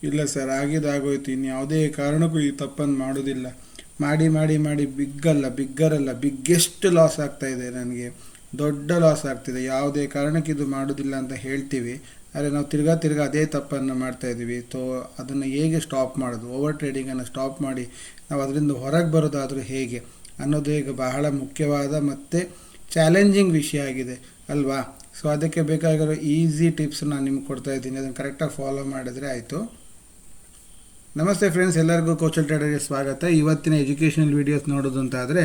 ಇಲ್ಲ ಸರ್, ಆಗಿದ್ದಾಗೋಯ್ತು. ಇನ್ನು ಯಾವುದೇ ಕಾರಣಕ್ಕೂ ಈ ತಪ್ಪನ್ನು ಮಾಡೋದಿಲ್ಲ. ಮಾಡಿ ಮಾಡಿ ಮಾಡಿ ಬಿಗ್ಗರಲ್ಲ ಬಿಗ್ಗೆಸ್ಟ್ ಲಾಸ್ ಆಗ್ತಾ ಇದೆ ನನಗೆ. ದೊಡ್ಡ ಲಾಸ್ ಆಗ್ತಿದೆ. ಯಾವುದೇ ಕಾರಣಕ್ಕೆ ಇದು ಮಾಡೋದಿಲ್ಲ ಅಂತ ಹೇಳ್ತೀವಿ, ಆದರೆ ನಾವು ತಿರ್ಗಾ ಅದೇ ತಪ್ಪನ್ನು ಮಾಡ್ತಾ ಇದ್ದೀವಿ. ಅದನ್ನು ಹೇಗೆ ಸ್ಟಾಪ್ ಮಾಡೋದು, ಓವರ್ ಟ್ರೇಡಿಂಗನ್ನು ಸ್ಟಾಪ್ ಮಾಡಿ ನಾವು ಅದರಿಂದ ಹೊರಗೆ ಬರೋದಾದರೂ ಹೇಗೆ ಅನ್ನೋದು ಈಗ ಬಹಳ ಮುಖ್ಯವಾದ ಮತ್ತು ಚಾಲೆಂಜಿಂಗ್ ವಿಷಯ ಆಗಿದೆ ಅಲ್ವಾ? ಸೊ ಅದಕ್ಕೆ ಬೇಕಾಗಿರೋ ಈಸಿ ಟಿಪ್ಸ್ ನಾನು ನಿಮ್ಗೆ ಕೊಡ್ತಾ ಇದ್ದೀನಿ. ಅದನ್ನು ಕರೆಕ್ಟಾಗಿ ಫಾಲೋ ಮಾಡಿದ್ರೆ ಆಯಿತು. ನಮಸ್ತೆ ಫ್ರೆಂಡ್ಸ್, ಎಲ್ಲರಿಗೂ ಕೌಶಲ್ ಟ್ರೇಡರ್ಗೆ ಸ್ವಾಗತ. ಇವತ್ತಿನ ಎಜುಕೇಷನಲ್ ವೀಡಿಯೋಸ್ ನೋಡೋದು ಅಂತ ಆದರೆ,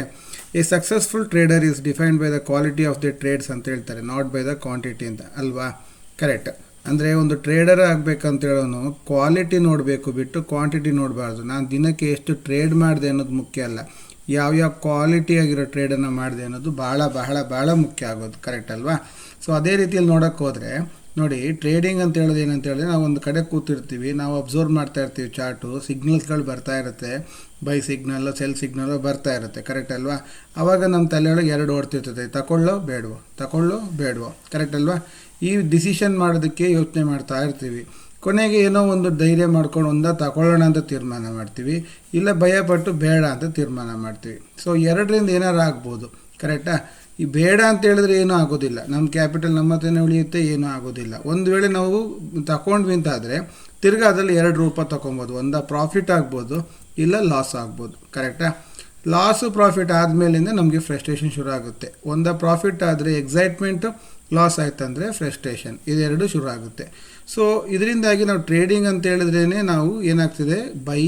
A successful trader is defined by the quality of the trades ಅಂತ ಹೇಳ್ತಾರೆ, ನಾಟ್ ಬೈ ದ ಕ್ವಾಂಟಿಟಿ ಅಂತ ಅಲ್ವಾ? ಕರೆಕ್ಟ್. ಅಂದರೆ ಒಂದು ಟ್ರೇಡರ್ ಆಗಬೇಕಂತ ಹೇಳೋನು ಕ್ವಾಲಿಟಿ ನೋಡಬೇಕು ಬಿಟ್ಟು ಕ್ವಾಂಟಿಟಿ ನೋಡಬಾರ್ದು. ನಾನು ದಿನಕ್ಕೆ ಎಷ್ಟು ಟ್ರೇಡ್ ಮಾಡಿದೆ ಅನ್ನೋದು ಮುಖ್ಯ ಅಲ್ಲ, ಯಾವ್ಯಾವ ಕ್ವಾಲಿಟಿಯಾಗಿರೋ ಟ್ರೇಡನ್ನು ಮಾಡಿದೆ ಅನ್ನೋದು ಭಾಳ ಬಹಳ ಭಾಳ ಮುಖ್ಯ ಆಗೋದು. ಕರೆಕ್ಟ್ ಅಲ್ವಾ? ಸೊ ಅದೇ ರೀತಿಯಲ್ಲಿ ನೋಡೋಕ್ಕೆ ಹೋದರೆ ನೋಡಿ, ಟ್ರೇಡಿಂಗ್ ಅಂತ ಹೇಳೋದು ಏನಂತ ಹೇಳಿದ್ರೆ, ನಾವು ಒಂದು ಕಡೆ ಕೂತಿರ್ತೀವಿ, ನಾವು ಅಬ್ಸರ್ವ್ ಮಾಡ್ತಾ ಇರ್ತೀವಿ ಚಾರ್ಟು, ಸಿಗ್ನಲ್ಸ್ಗಳು ಬರ್ತಾ ಇರುತ್ತೆ, ಬೈ ಸಿಗ್ನಲ್ಲು ಸೆಲ್ ಸಿಗ್ನಲ್ಲು ಬರ್ತಾ ಇರುತ್ತೆ. ಕರೆಕ್ಟ್ ಅಲ್ವಾ? ಆವಾಗ ನಮ್ಮ ತಲೆಯೊಳಗೆ ಎರಡು ಓಡ್ತಿರ್ತದೆ, ತಗೊಳ್ಳೋ ಬೇಡವೋ. ಕರೆಕ್ಟ್ ಅಲ್ವಾ? ಈ ಡಿಸಿಷನ್ ಮಾಡೋದಕ್ಕೆ ಯೋಚನೆ ಮಾಡ್ತಾ ಇರ್ತೀವಿ. ಕೊನೆಗೆ ಏನೋ ಒಂದು ಧೈರ್ಯ ಮಾಡ್ಕೊಂಡು ತಗೊಳ್ಳೋಣ ಅಂತ ತೀರ್ಮಾನ ಮಾಡ್ತೀವಿ, ಇಲ್ಲ ಭಯಪಟ್ಟು ಬೇಡ ಅಂತ ತೀರ್ಮಾನ ಮಾಡ್ತೀವಿ. ಸೊ ಎರಡರಿಂದ ಏನಾರು ಆಗ್ಬೋದು. ಕರೆಕ್ಟಾ? ಈ ಬೇಡ ಅಂತ ಹೇಳಿದ್ರೆ ಏನೂ ಆಗೋದಿಲ್ಲ, ನಮ್ಮ ಕ್ಯಾಪಿಟಲ್ ನಮ್ಮ ಹತ್ರನೇ ಉಳಿಯುತ್ತೆ, ಏನೂ ಆಗೋದಿಲ್ಲ. ಒಂದು ವೇಳೆ ನಾವು ತಗೊಂಡ್ವಿ ಅಂತಾದರೆ ತಿರ್ಗಿ ಅದರಲ್ಲಿ ಎರಡು ರೂಪ ತೊಗೊಬೋದು. ಒಂದು ಪ್ರಾಫಿಟ್ ಆಗ್ಬೋದು, ಇಲ್ಲ ಲಾಸ್ ಆಗ್ಬೋದು. ಕರೆಕ್ಟಾ? ಲಾಸು ಪ್ರಾಫಿಟ್ ಆದಮೇಲಿಂದ ನಮಗೆ ಫ್ರಸ್ಟ್ರೇಷನ್ ಶುರು ಆಗುತ್ತೆ. ಒಂದು ಪ್ರಾಫಿಟ್ ಆದರೆ ಎಕ್ಸೈಟ್ಮೆಂಟು, ಲಾಸ್ ಆಯ್ತಂದರೆ ಫ್ರಸ್ಟ್ರೇಷನ್, ಇದೆರಡು ಶುರು ಆಗುತ್ತೆ. ಸೊ ಇದರಿಂದಾಗಿ ನಾವು ಟ್ರೇಡಿಂಗ್ ಅಂತ ಹೇಳಿದ್ರೇ ನಾವು ಏನಾಗ್ತಿದೆ, ಬೈ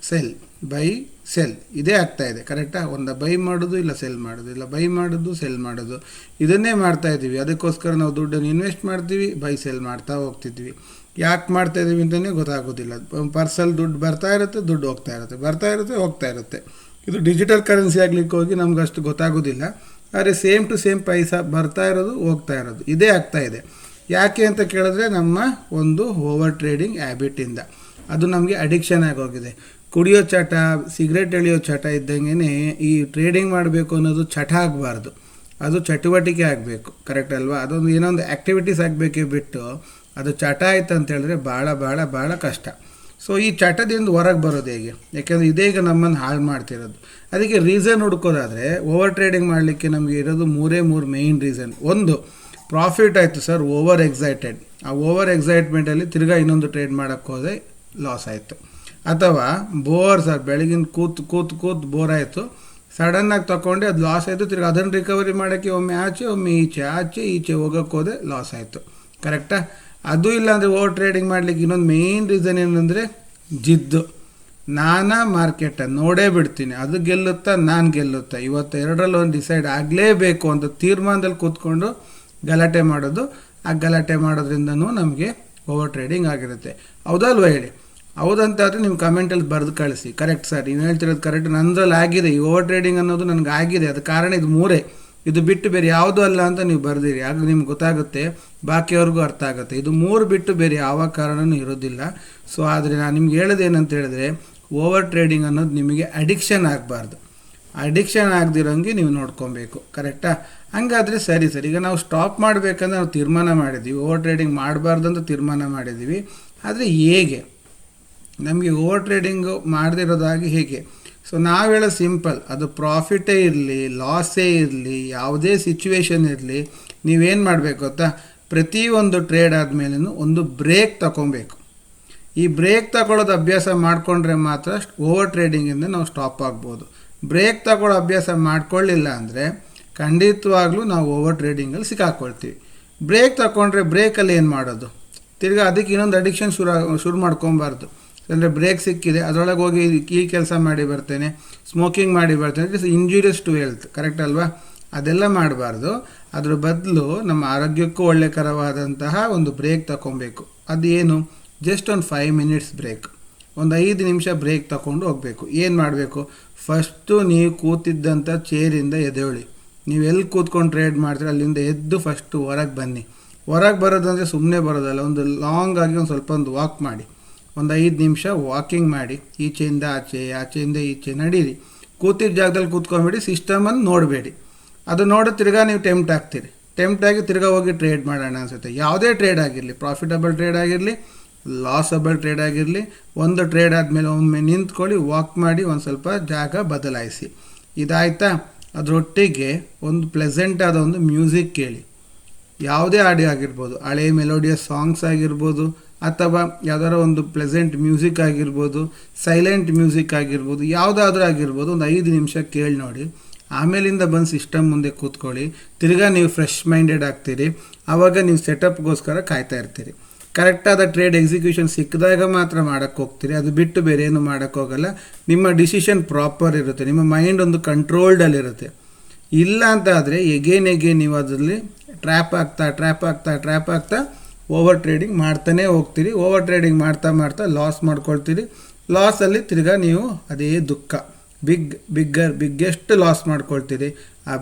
ಸೆಲ್ ಇದೇ ಆಗ್ತಾಯಿದೆ. ಕರೆಕ್ಟಾ? ಒಂದು ಬೈ ಮಾಡೋದು, ಇಲ್ಲ ಸೆಲ್ ಮಾಡೋದು, ಇಲ್ಲ ಬೈ ಮಾಡೋದು, ಸೆಲ್ ಮಾಡೋದು, ಇದನ್ನೇ ಮಾಡ್ತಾಯಿದ್ದೀವಿ. ಅದಕ್ಕೋಸ್ಕರ ನಾವು ದುಡ್ಡನ್ನು ಇನ್ವೆಸ್ಟ್ ಮಾಡ್ತೀವಿ, ಬೈ ಸೆಲ್ ಮಾಡ್ತಾ ಹೋಗ್ತಿದ್ವಿ. ಯಾಕೆ ಮಾಡ್ತಾಯಿದ್ದೀವಿ ಅಂತಲೇ ಗೊತ್ತಾಗೋದಿಲ್ಲ. ಪರ್ಸಲ್ ದುಡ್ಡು ಬರ್ತಾ ಇರುತ್ತೆ, ದುಡ್ಡು ಹೋಗ್ತಾ ಇರುತ್ತೆ. ಇದು ಡಿಜಿಟಲ್ ಕರೆನ್ಸಿ ಆಗಲಿಕ್ಕೆ ಹೋಗಿ ನಮ್ಗೆ ಅಷ್ಟು ಗೊತ್ತಾಗೋದಿಲ್ಲ. ಆದರೆ ಸೇಮ್ ಟು ಸೇಮ್ ಪೈಸಾ ಬರ್ತಾ ಇರೋದು, ಹೋಗ್ತಾ ಇರೋದು, ಇದೇ ಆಗ್ತಾಯಿದೆ. ಯಾಕೆ ಅಂತ ಕೇಳಿದ್ರೆ ನಮ್ಮ ಒಂದು ಓವರ್ ಟ್ರೇಡಿಂಗ್ ಹ್ಯಾಬಿಟಿಂದ ಅದು ನಮಗೆ ಅಡಿಕ್ಷನ್ ಆಗೋಗಿದೆ. ಕುಡಿಯೋ ಚಟ, ಸಿಗರೇಟ್ ಎಳೆಯೋ ಚಟ ಇದ್ದಂಗೆ ಈ ಟ್ರೇಡಿಂಗ್ ಮಾಡಬೇಕು ಅನ್ನೋದು ಚಟ ಆಗಬಾರ್ದು, ಅದು ಚಟುವಟಿಕೆ ಆಗಬೇಕು. ಕರೆಕ್ಟ್ ಅಲ್ವಾ? ಅದೊಂದು ಏನೋ ಒಂದು ಆ್ಯಕ್ಟಿವಿಟೀಸ್ ಆಗಬೇಕೇ ಬಿಟ್ಟು ಅದು ಚಟ ಆಯ್ತು ಅಂತ ಹೇಳಿದ್ರೆ ಭಾಳ ಕಷ್ಟ. ಸೊ ಈ ಚಟದಿಂದ ಹೊರಗೆ ಬರೋದು ಹೇಗೆ? ಯಾಕೆಂದರೆ ಇದೀಗ ನಮ್ಮನ್ನು ಹಾಳು ಮಾಡ್ತಿರೋದು. ಅದಕ್ಕೆ ರೀಸನ್ ಹುಡ್ಕೋದಾದರೆ, ಓವರ್ ಟ್ರೇಡಿಂಗ್ ಮಾಡಲಿಕ್ಕೆ ನಮಗೆ ಇರೋದು ಮೂರೇ ಮೇಯ್ನ್ ರೀಸನ್. ಒಂದು, ಪ್ರಾಫಿಟ್ ಆಯಿತು ಸರ್, ಓವರ್ ಎಕ್ಸೈಟೆಡ್. ಆ ಓವರ್ ಎಕ್ಸೈಟ್ಮೆಂಟಲ್ಲಿ ತಿರ್ಗಾ ಇನ್ನೊಂದು ಟ್ರೇಡ್ ಮಾಡೋಕ್ಕೆ ಹೋದರೆ ಲಾಸ್ ಆಯಿತು. ಅಥವಾ ಬೋರ್ ಸರ್, ಬೆಳಗಿನ ಕೂತು ಬೋರ್ ಆಯಿತು, ಸಡನ್ನಾಗಿ ತಗೊಂಡು ಅದು ಲಾಸ್ ಆಯಿತು, ತಿರ್ಗಿ ಅದನ್ನು ರಿಕವರಿ ಮಾಡೋಕ್ಕೆ ಒಮ್ಮೆ ಈಚೆ ಹೋಗೋಕ್ಕೆ ಹೋದೆ, ಲಾಸ್ ಆಯಿತು. ಕರೆಕ್ಟಾ? ಅದು ಇಲ್ಲ ಅಂದರೆ ಓವರ್ ಟ್ರೇಡಿಂಗ್ ಮಾಡಲಿಕ್ಕೆ ಇನ್ನೊಂದು ಮೇಯ್ನ್ ರೀಸನ್ ಏನಂದರೆ ಜಿದ್ದು. ನಾನಾ ಮಾರ್ಕೆಟನ್ನು ನೋಡೇ ಬಿಡ್ತೀನಿ, ಅದು ಗೆಲ್ಲುತ್ತಾ ನಾನು ಗೆಲ್ಲುತ್ತಾ, ಇವತ್ತು ಎರಡರಲ್ಲಿ ಒಂದು ಡಿಸೈಡ್ ಆಗಲೇಬೇಕು ಅಂತ ತೀರ್ಮಾನದಲ್ಲಿ ಕೂತ್ಕೊಂಡು ಗಲಾಟೆ ಮಾಡೋದು. ಆ ಗಲಾಟೆ ಮಾಡೋದ್ರಿಂದನೂ ನಮಗೆ ಓವರ್ ಟ್ರೇಡಿಂಗ್ ಆಗಿರುತ್ತೆ. ಹೌದಲ್ವ ಹೇಳಿ? ಹೌದಂತಾದರೆ ನೀವು ಕಮೆಂಟಲ್ಲಿ ಬರೆದು ಕಳಿಸಿ. ಕರೆಕ್ಟ್ ಸರ್, ನೀವು ಹೇಳ್ತಿರೋದು ಕರೆಕ್ಟ್, ನನ್ನದ್ರಲ್ಲಿ ಆಗಿದೆ ಈ ಓವರ್ ಟ್ರೇಡಿಂಗ್ ಅನ್ನೋದು, ನನಗೆ ಆಗಿದೆ, ಅದು ಕಾರಣ ಇದು ಮೂರೇ, ಇದು ಬಿಟ್ಟು ಬೇರೆ ಯಾವುದೂ ಅಲ್ಲ ಅಂತ ನೀವು ಬರೆದಿರಿ. ಆಗ ನಿಮ್ಗೆ ಗೊತ್ತಾಗುತ್ತೆ, ಬಾಕಿಯವ್ರಿಗೂ ಅರ್ಥ ಆಗುತ್ತೆ. ಇದು ಮೂರು ಬಿಟ್ಟು ಬೇರೆ ಯಾವ ಕಾರಣವೂ ಇರೋದಿಲ್ಲ. ಸೊ ಆದರೆ ನಾನು ನಿಮ್ಗೆ ಹೇಳೋದೇನಂತ ಹೇಳಿದ್ರೆ, ಓವರ್ ಟ್ರೇಡಿಂಗ್ ಅನ್ನೋದು ನಿಮಗೆ ಅಡಿಕ್ಷನ್ ಆಗಬಾರ್ದು. ಅಡಿಕ್ಷನ್ ಆಗದಿರೋಂಗೆ ನೀವು ನೋಡ್ಕೊಬೇಕು. ಕರೆಕ್ಟಾ? ಹಂಗಾದರೆ ಸರಿ. ಈಗ ನಾವು ಸ್ಟಾಪ್ ಮಾಡಬೇಕಂದ್ರೆ ನಾವು ತೀರ್ಮಾನ ಮಾಡಿದ್ದೀವಿ, ಓವರ್ ಟ್ರೇಡಿಂಗ್ ಮಾಡಬಾರ್ದು ಅಂತ ತೀರ್ಮಾನ ಮಾಡಿದ್ದೀವಿ. ಆದರೆ ಹೇಗೆ? ನಮಗೆ ಓವರ್ ಟ್ರೇಡಿಂಗು ಮಾಡದಿರೋದಾಗಿ ಹೇಗೆ? ಸೊ ನಾವು ಹೇಳೋದು ಸಿಂಪಲ್, ಅದು ಪ್ರಾಫಿಟೇ ಇರಲಿ, ಲಾಸೇ ಇರಲಿ, ಯಾವುದೇ ಸಿಚುವೇಶನ್ ಇರಲಿ, ನೀವೇನು ಮಾಡಬೇಕು ಗೊತ್ತಾ? ಪ್ರತಿಯೊಂದು ಟ್ರೇಡ್ ಆದಮೇಲೂ ಒಂದು ಬ್ರೇಕ್ ತಗೊಬೇಕು. ಈ ಬ್ರೇಕ್ ತಗೊಳ್ಳೋದು ಅಭ್ಯಾಸ ಮಾಡಿಕೊಂಡ್ರೆ ಮಾತ್ರ ಓವರ್ ಟ್ರೇಡಿಂಗಿಂದ ನಾವು ಸ್ಟಾಪ್ ಆಗ್ಬೋದು. ಬ್ರೇಕ್ ತಗೊಳ್ಳೋ ಅಭ್ಯಾಸ ಮಾಡ್ಕೊಳ್ಳಿಲ್ಲ ಅಂದರೆ ಖಂಡಿತವಾಗ್ಲೂ ನಾವು ಓವರ್ ಟ್ರೇಡಿಂಗಲ್ಲಿ ಸಿಕ್ಕಾಕ್ಕೊಳ್ತೀವಿ. ಬ್ರೇಕ್ ತಗೊಂಡ್ರೆ ಬ್ರೇಕಲ್ಲಿ ಏನು ಮಾಡೋದು? ತಿರ್ಗಿ ಅದಕ್ಕೆ ಇನ್ನೊಂದು ಅಡಿಕ್ಷನ್ ಶುರು ಮಾಡ್ಕೊಬಾರ್ದು. ಅಂದರೆ ಬ್ರೇಕ್ ಸಿಕ್ಕಿದೆ, ಅದರೊಳಗೆ ಹೋಗಿ ಈ ಕೆಲಸ ಮಾಡಿ ಬರ್ತೇನೆ, ಸ್ಮೋಕಿಂಗ್ ಮಾಡಿ ಬರ್ತೇನೆ, it is injurious to health. Correct ಅಲ್ವಾ? ಅದೆಲ್ಲ ಮಾಡಬಾರ್ದು. ಅದ್ರ ಬದಲು ನಮ್ಮ ಆರೋಗ್ಯಕ್ಕೂ ಒಳ್ಳೆಕರವಾದಂತಹ ಒಂದು ಬ್ರೇಕ್ ತಗೊಬೇಕು. ಅದೇನು? ಜಸ್ಟ್ ಒಂದು 5 ಮಿನಿಟ್ಸ್ ಬ್ರೇಕ್, ಒಂದು 5 ನಿಮಿಷ ಬ್ರೇಕ್ ತಗೊಂಡು ಹೋಗಬೇಕು. ಏನು ಮಾಡಬೇಕು? ಫಸ್ಟು ನೀವು ಕೂತಿದ್ದಂಥ ಚೇರಿಂದ ಎದ್ದೇಳಿ. ನೀವು ಎಲ್ಲಿ ಕೂತ್ಕೊಂಡು ಟ್ರೇಡ್ ಮಾಡ್ತೀರ ಅಲ್ಲಿಂದ ಎದ್ದು ಫಸ್ಟು ಹೊರಗೆ ಬನ್ನಿ. ಹೊರಗೆ ಬರೋದಂದರೆ ಸುಮ್ಮನೆ ಬರೋದಲ್ಲ, ಒಂದು ಲಾಂಗ್ ಆಗಿ ಒಂದು ವಾಕ್ ಮಾಡಿ, ಒಂದು 5 ನಿಮಿಷ ವಾಕಿಂಗ್ ಮಾಡಿ, ಈಚೆಯಿಂದ ಆಚೆಯಿಂದ ಈಚೆ ನಡೀರಿ. ಕೂತಿದ್ದ ಜಾಗದಲ್ಲಿ ಕೂತ್ಕೊಂಡ್ಬಿಡಿ, ಸಿಸ್ಟಮನ್ನು ನೋಡಬೇಡಿ. ಅದು ನೋಡಿ ತಿರ್ಗಾ ನೀವು ಟೆಂಪ್ಟ್ ಆಗ್ತೀರಿ. ಟೆಂಪ್ಟ್ ಆಗಿ ತಿರ್ಗಾ ಹೋಗಿ ಟ್ರೇಡ್ ಮಾಡೋಣ ಅನಿಸುತ್ತೆ. ಯಾವುದೇ ಟ್ರೇಡ್ ಆಗಿರಲಿ, ಪ್ರಾಫಿಟಬಲ್ ಟ್ರೇಡ್ ಆಗಿರಲಿ, ಲಾಸಬಲ್ ಟ್ರೇಡ್ ಆಗಿರಲಿ, ಒಂದು ಟ್ರೇಡ್ ಆದಮೇಲೆ ಒಮ್ಮೆ ನಿಂತ್ಕೊಳ್ಳಿ, ವಾಕ್ ಮಾಡಿ, ಒಂದು ಸ್ವಲ್ಪ ಜಾಗ ಬದಲಾಯಿಸಿ. ಇದಾಯಿತಾ? ಅದರೊಟ್ಟಿಗೆ ಒಂದು ಪ್ಲೆಸೆಂಟ್ ಆದ ಒಂದು ಮ್ಯೂಸಿಕ್ ಕೇಳಿ. ಯಾವುದೇ ಆಡಿಯೋ ಆಗಿರ್ಬೋದು, ಹಳೆ ಮೆಲೋಡಿಯಸ್ ಸಾಂಗ್ಸ್ ಆಗಿರ್ಬೋದು, ಅಥವಾ ಯಾವ್ದಾರ ಒಂದು ಪ್ಲೆಸೆಂಟ್ ಮ್ಯೂಸಿಕ್ ಆಗಿರ್ಬೋದು, ಸೈಲೆಂಟ್ ಮ್ಯೂಸಿಕ್ ಆಗಿರ್ಬೋದು, ಯಾವುದಾದ್ರೂ ಆಗಿರ್ಬೋದು. ಒಂದು 5 ನಿಮಿಷ ಕೇಳಿ ನೋಡಿ. ಆಮೇಲಿಂದ ಬಂದು ಸಿಸ್ಟಮ್ ಮುಂದೆ ಕೂತ್ಕೊಳ್ಳಿ. ತಿರ್ಗಾ ನೀವು ಫ್ರೆಶ್ ಮೈಂಡೆಡ್ ಆಗ್ತೀರಿ. ಆವಾಗ ನೀವು ಸೆಟಪ್ಗೋಸ್ಕರ ಕಾಯ್ತಾ ಇರ್ತೀರಿ. ಕರೆಕ್ಟಾದ ಟ್ರೇಡ್ ಎಕ್ಸಿಕ್ಯೂಷನ್ ಸಿಕ್ಕಿದಾಗ ಮಾತ್ರ ಮಾಡೋಕ್ಕೆ ಹೋಗ್ತೀರಿ. ಅದು ಬಿಟ್ಟು ಬೇರೆ ಏನು ಮಾಡೋಕ್ಕೋಗಲ್ಲ. ನಿಮ್ಮ ಡಿಸಿಷನ್ ಪ್ರಾಪರ್ ಇರುತ್ತೆ, ನಿಮ್ಮ ಮೈಂಡ್ ಒಂದು ಕಂಟ್ರೋಲ್ಡಲ್ಲಿರುತ್ತೆ. ಇಲ್ಲ ಅಂತ ಆದರೆ ಎಗೇನ್ ನೀವು ಅದರಲ್ಲಿ ಟ್ರ್ಯಾಪ್ ಆಗ್ತಾ ಓವರ್ ಟ್ರೇಡಿಂಗ್ ಮಾಡ್ತಾನೇ ಹೋಗ್ತೀರಿ. ಓವರ್ ಟ್ರೇಡಿಂಗ್ ಮಾಡ್ತಾ ಲಾಸ್ ಮಾಡ್ಕೊಳ್ತೀರಿ. ಲಾಸಲ್ಲಿ ತಿರ್ಗಾ ನೀವು ಅದೇ ದುಃಖ, ಬಿಗ್ಗೆಸ್ಟ್ ಲಾಸ್ ಮಾಡ್ಕೊಳ್ತೀರಿ. ಆ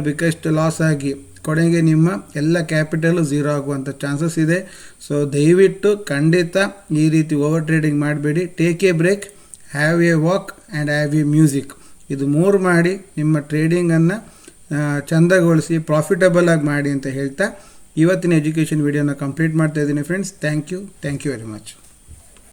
ಬಿಗ್ಗೆಸ್ಟ್ ಲಾಸ್ ಆಗಿ ಕೊನೆಗೆ ನಿಮ್ಮ ಎಲ್ಲ ಕ್ಯಾಪಿಟಲು ಝೀರೋ ಆಗುವಂಥ ಚಾನ್ಸಸ್ ಇದೆ. ಸೊ ದಯವಿಟ್ಟು ಖಂಡಿತ ಈ ರೀತಿ ಓವರ್ ಟ್ರೇಡಿಂಗ್ ಮಾಡಬೇಡಿ. Take a break, have a walk and have a music. ಇದು 3 ಮಾಡಿ ನಿಮ್ಮ ಟ್ರೇಡಿಂಗನ್ನು ಚೆಂದಗೊಳಿಸಿ, ಪ್ರಾಫಿಟಬಲ್ ಆಗಿ ಮಾಡಿ ಅಂತ ಹೇಳ್ತಾ ಇವತ್ತಿನ ಎಜುಕೇಷನ್ ವಿಡಿಯೋನ ಕಂಪ್ಲೀಟ್ ಮಾಡ್ತಾ ಇದ್ದೀನಿ friends. Thank you very much.